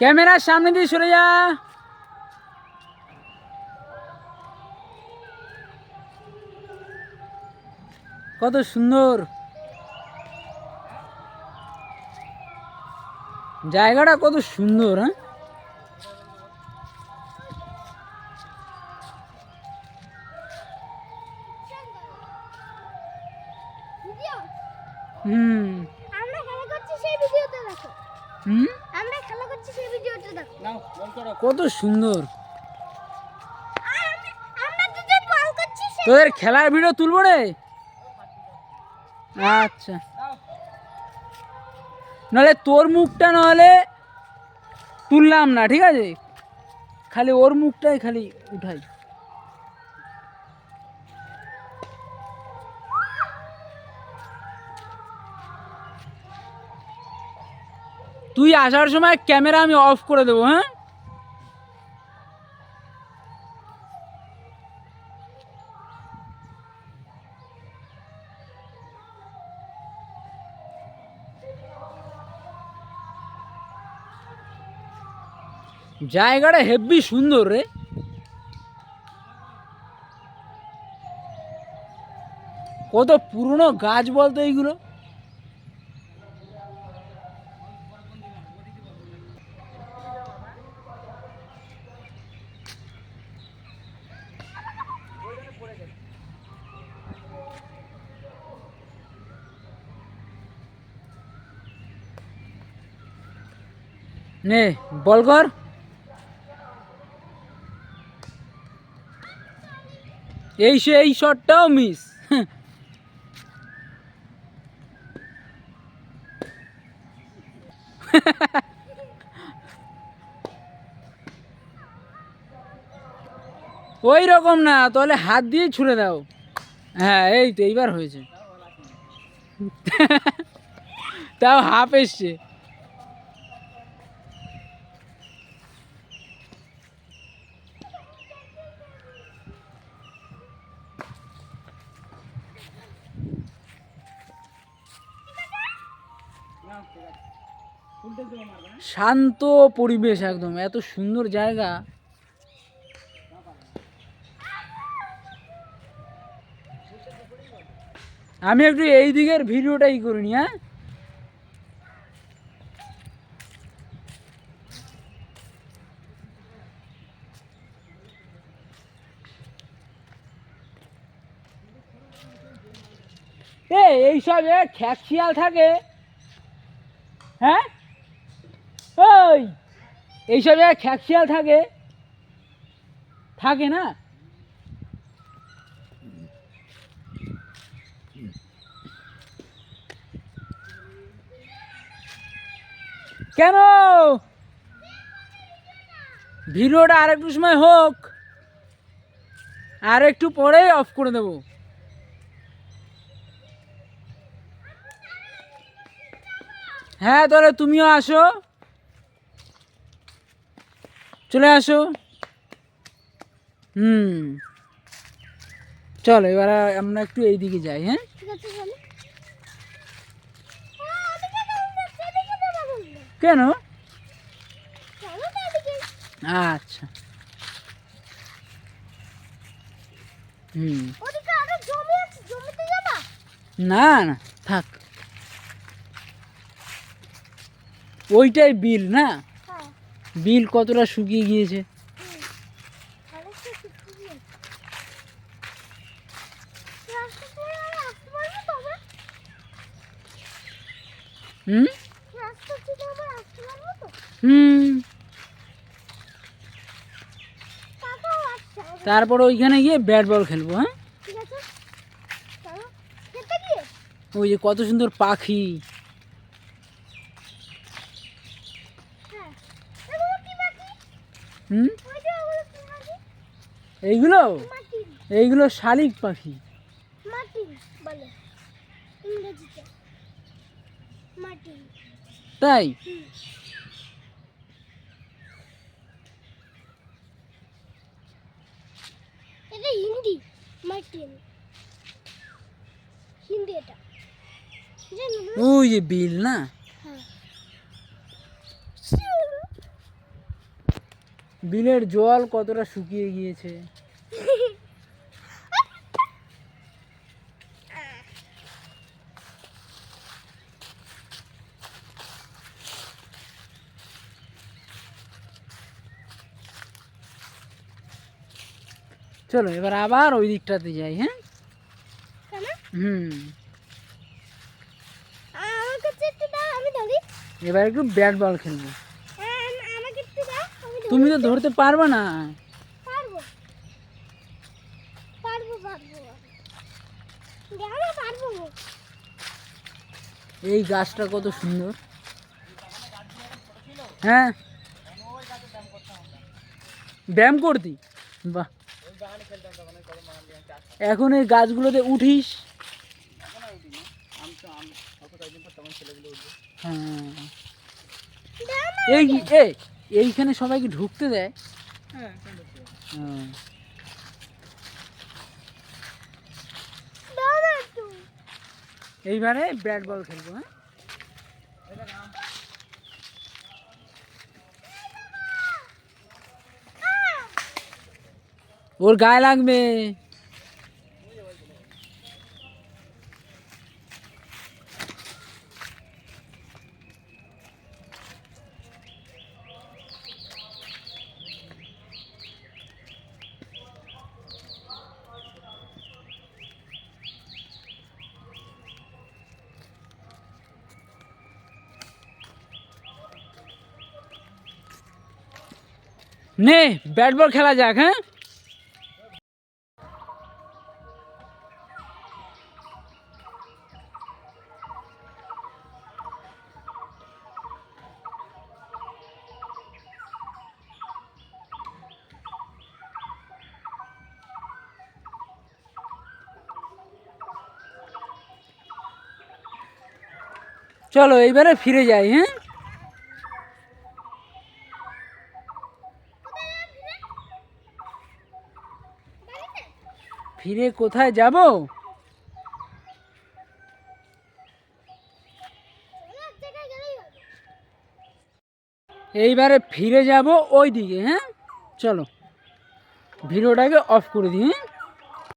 ক্যামেরার সামনে দিয়ে সরে যা। কত সুন্দর জায়গাটা, কত সুন্দর। হ্যাঁ, হুম আমরা খেলা করছি সেই ভিডিওটা দেখো। হুম আমরা খেলা করছি সেই ভিডিওটা দেখো। কত সুন্দর। আমরা দুজন বল করছি সেই তোদের খেলার ভিডিও তুলবো রে। আচ্ছা, নাহলে তোর মুখটা নাহলে তুললাম না, ঠিক আছে? খালি ওর মুখটাই খালি উঠাই। তুই আসার সময় ক্যামেরা আমি অফ করে দেবো। হ্যাঁ, জায়গাটা হেব্বি সুন্দর রে। কত পুরনো গাছ বলতো এইগুলো। নে বল কর। এই শটটাও মিস। ওই রকম না, তাহলে হাত দিয়ে ছুঁড়ে দাও। হ্যাঁ, এই তো এইবার হয়েছে। তাও হাফ এসছে। শান্ত পরিবেশ একদম, এত সুন্দর জায়গা। আমি একটু এই দিকের ভিডিওটাই করিনি। হ্যাঁ, এইসব খ্যাকশিয়াল থাকে। হ্যাঁ, ওই এইসব খ্যাকশিয়াল থাকে, থাকে না? কেন? ভিডিওটা আর একটু সময় হোক, আর একটু পরে অফ করে দেব। হ্যাঁ, তাহলে তুমিও আসো, চলে আসো। চলো এবার আমরা একটু এইদিকে যাই। হ্যাঁ, ঠিক আছে চলো। কেন? চলো তো এদিকে। আচ্ছা, ওদিকে আরো জমি আছে, জমিতে যাবা? না না, থাক। ওইটাই বিল না? হ্যাঁ। বিল কতটা শুকিয়ে গিয়েছে। আরে সে কি আছে? রাস্তা দিয়ে আসতে পারবো তো আমরা? হুম রাস্তা দিয়ে আমরা আসতে পারবো তো? হুম কাকাও আসছে। তারপর ওইখানে গিয়ে ব্যাট বল খেলবো। হ্যাঁ, ঠিক আছে চলো। খেতে গিয়ে ওই যে কত সুন্দর পাখি। হ্যাঁ, এগুলো কি বাকি? হুম ওই যে ওগুলো কি বাকি? এইগুলো মাটিন। এইগুলো শালিক পাখি। মাটিন বলে ইংরেজিতে। মাটিন। তাই? এটা হিন্দি। মাটিন হিন্দি এটা। জানো না? ওই যে বিল না? হ্যাঁ। বিলের জল কতটা শুকিয়ে গিয়েছে। চলো এবার আবার ওই দিকটাতে যাই। হ্যাঁ, কেন? হুম, আমার কাছে একটু দাও, আমি ধরি। এবার একটু ব্যাট বল খেলবো। আমাকে একটু দাও, আমি ধরি। তুমি তো ধরতে পারবে না। পারবো পারবো পারবো দাও না, পারবো। এই গাছটা কত সুন্দর। হ্যাঁ, ব্যায়াম করতি, বাহ। এখন এই গাছগুলোতে উঠিস। হ্যাঁ, দাও না, এই এইখানে সবাইকে ঢুকতে দেয়। হ্যাঁ, দাও না একটু। এইবারে ব্যাট বল খেলবো। হ্যাঁ, ওর গায়ে লাগবে। নে ব্যাট বল খেলা যাক। হ্যাঁ, চলো এইবারে ফিরে যাই। হ্যাঁ, ফিরে কোথায় যাব? এক জায়গায় গেলেই হবে। এইবারে ফিরে যাব ওই দিকে। হ্যাঁ, চলো ভিডিওটাকে অফ করে দিই। হ্যাঁ।